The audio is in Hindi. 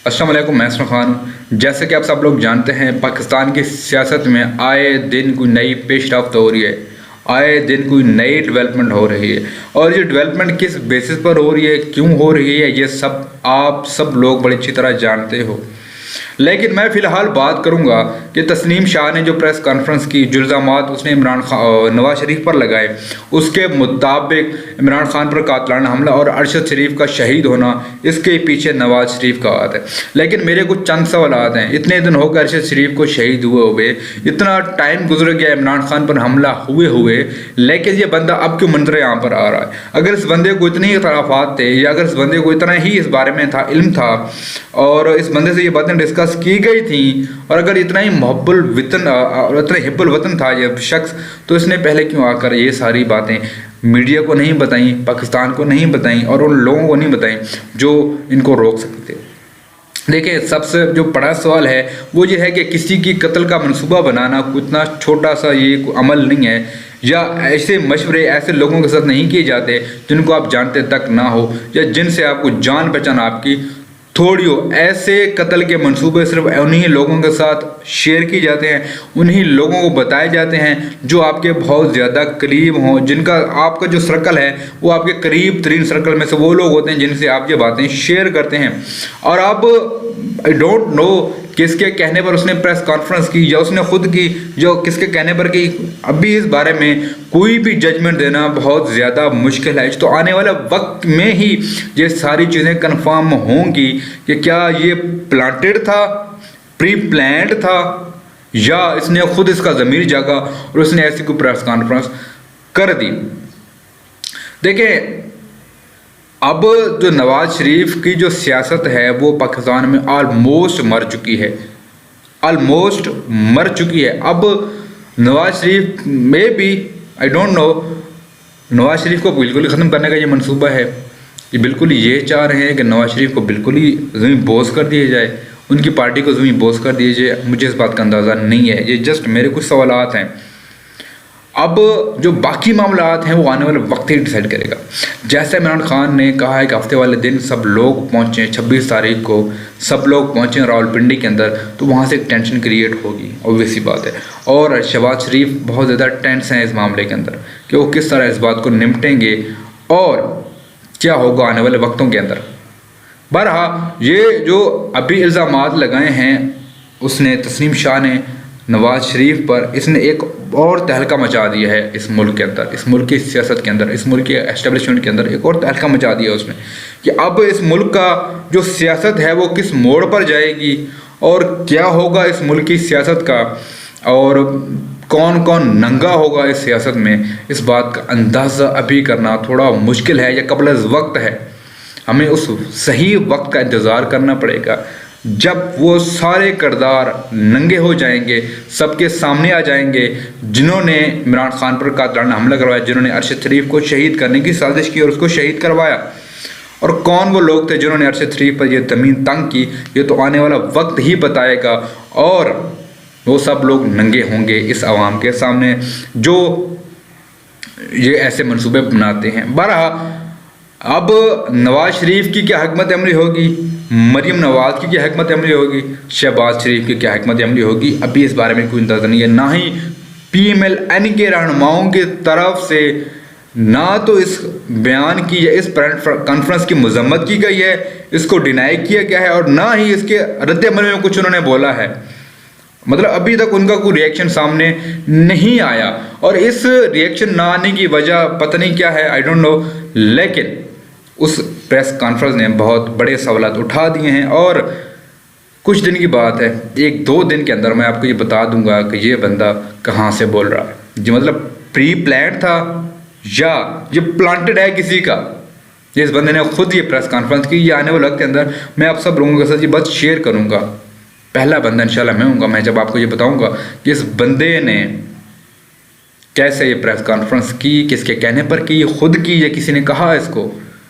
अस्सलाम वालेकुम, मैं असलम खान हूँ। जैसे कि आप सब लोग जानते हैं, पाकिस्तान की सियासत में आए दिन कोई नई पेशरफ्त हो रही है, आए दिन कोई नई डेवलपमेंट हो रही है। और ये डेवलपमेंट किस बेसिस पर हो रही है, क्यों हो रही है, ये सब आप सब लोग बड़ी अच्छी तरह जानते हो। लेकिन मैं फ़िलहाल बात करूंगा कि तस्नीम शाह ने जो प्रेस कॉन्फ्रेंस की, जो इल्ज़ामात उसने नवाज शरीफ पर लगाए, उसके मुताबिक इमरान खान पर कातलाना हमला और अरशद शरीफ का शहीद होना, इसके पीछे नवाज शरीफ का हाथ है। लेकिन मेरे कुछ चंद सवाल हैं। इतने दिन हो गए अरशद शरीफ को शहीद हुए, इतना टाइम गुजर गया इमरान खान पर हमला हुए, लेकिन ये बंदा अब क्यों मंजर यहाँ पर आ रहा है? अगर इस बंदे को इतने ही खराफात थे, या अगर इस बंदे को इतना ही इस बारे में था, इल्म था, और इस बंदे से ये बातें डिस्कस की गई थी, और अगर इतना ही मोहब्बुल वतन और इतना हिब्बुल वतन था ये शख्स, तो इसने पहले क्यों आकर ये सारी बातें मीडिया को नहीं बताई, पाकिस्तान को नहीं बताई, और उन लोगों को नहीं बताई जो इनको रोक सकते थे? देखिए, सबसे जो बड़ा सवाल है वो ये है कि किसी की कत्ल का मंसूबा बनाना इतना छोटा सा ये अमल नहीं है, या ऐसे मशवरे ऐसे लोगों के साथ नहीं किए जाते जिनको आप जानते तक ना हो, या जिनसे आपको जान पहचान आपकी थोड़ी हो। ऐसे कत्ल के मंसूबे सिर्फ उन्हीं लोगों के साथ शेयर किए जाते हैं, उन्हीं लोगों को बताए जाते हैं जो आपके बहुत ज़्यादा करीब हों, जिनका आपका जो सर्कल है वो आपके करीब तरीन सर्कल में से वो लोग होते हैं जिनसे आप ये बातें शेयर करते हैं। और आप आई डोंट नो किसके कहने पर उसने प्रेस कॉन्फ्रेंस की, या उसने खुद की, जो किसके कहने पर की, अभी इस बारे में कोई भी जजमेंट देना बहुत ज़्यादा मुश्किल है। तो आने वाले वक्त में ही ये सारी चीज़ें कंफर्म होंगी कि क्या ये प्लांटेड था, प्री प्लान्ड था, या इसने खुद इसका ज़मीर जागा और उसने ऐसी कोई प्रेस कॉन्फ्रेंस कर दी। देखिए, अब जो नवाज शरीफ की जो सियासत है वो पाकिस्तान में ऑलमोस्ट मर चुकी है, ऑलमोस्ट मर चुकी है। अब नवाज शरीफ में भी I don't know, Nawaz Sharif को बिल्कुल ही ख़त्म करने का ये मंसूबा है। ये बिल्कुल ये चाह रहे हैं कि नवाज शरीफ को बिल्कुल ही ज़मीन बोझ कर दिया जाए, उनकी पार्टी को ज़मीन बोझ कर दिया जाए। मुझे इस बात का अंदाज़ा नहीं है, ये जस्ट मेरे कुछ सवालात हैं। अब जो बाकी मामलात हैं वो आने वाले वक्त ही डिसाइड करेगा। जैसे इमरान खान ने कहा है कि हफ्ते वाले दिन सब लोग पहुँचें, 26 तारीख को सब लोग पहुँचें रावलपिंडी के अंदर, तो वहाँ से एक टेंशन क्रिएट होगी, ऑब्वियस सी बात है। और शहबाज शरीफ बहुत ज़्यादा टेंस हैं इस मामले के अंदर कि वो किस तरह इस बात को निपटेंगे और क्या होगा आने वाले वक्तों के अंदर। बहरहाल ये जो अभी इल्ज़ामात लगाए हैं उसने, तस्नीम शाह ने नवाज शरीफ पर, इसने एक और तहलका मचा दिया है इस मुल्क के अंदर, इस मुल्क की सियासत के अंदर, इस मुल्क की एस्टेब्लिशमेंट के अंदर एक और तहलका मचा दिया उसने कि अब इस मुल्क का जो सियासत है वो किस मोड़ पर जाएगी और क्या होगा इस मुल्क की सियासत का, और कौन कौन नंगा होगा इस सियासत में। इस बात का अंदाज़ा अभी करना थोड़ा मुश्किल है, या कबल वक्त है। हमें उस सही वक्त का इंतज़ार करना पड़ेगा जब वो सारे किरदार नंगे हो जाएंगे, सबके सामने आ जाएंगे, जिन्होंने इमरान खान पर कातलाना हमला करवाया, जिन्होंने अरशद शरीफ को शहीद करने की साजिश की और उसको शहीद करवाया, और कौन वो लोग थे जिन्होंने अरशद शरीफ पर यह ज़मीन तंग की, ये तो आने वाला वक्त ही बताएगा। और वो सब लोग नंगे होंगे इस आवाम के सामने जो ये ऐसे मंसूबे बनाते हैं। बहरहाल अब नवाज शरीफ की क्या हिकमत अमली होगी, मरीम नवाज की क्या हिकमत अमली होगी, शहबाज शरीफ की क्या हिकमत अमली होगी, अभी इस बारे में कोई अंदाज़ा नहीं है। ना ही PMLN के रहनुमाओं की तरफ से ना तो इस बयान की या इस कॉन्फ्रेंस की मजम्मत की गई है, इसको डिनाई किया गया है, और ना ही इसके रद्द अमल में कुछ उन्होंने बोला है। मतलब अभी तक उनका कोई रिएक्शन सामने नहीं आया, और इस रिएक्शन ना आने की वजह पता नहीं क्या है, आई डोंट नो। लेकिन उस प्रेस कॉन्फ्रेंस ने बहुत बड़े सवाल उठा दिए हैं, और कुछ दिन की बात है, 1-2 दिन के अंदर मैं आपको ये बता दूंगा कि ये बंदा कहाँ से बोल रहा है। जी, मतलब प्री प्लान था या ये प्लांटेड है किसी का। इस बंदे ने खुद ये प्रेस कॉन्फ्रेंस की। ये आने वाले वक्त के अंदर मैं आप सब लोगों के साथ ये बात शेयर करूँगा। पहला बंदा इंशाल्लाह मैं हूँगा, मैं जब आपको ये बताऊँगा कि इस बंदे ने कैसे ये प्रेस कॉन्फ्रेंस की, किसके कहने पर की, खुद की, या किसी ने कहा इसको।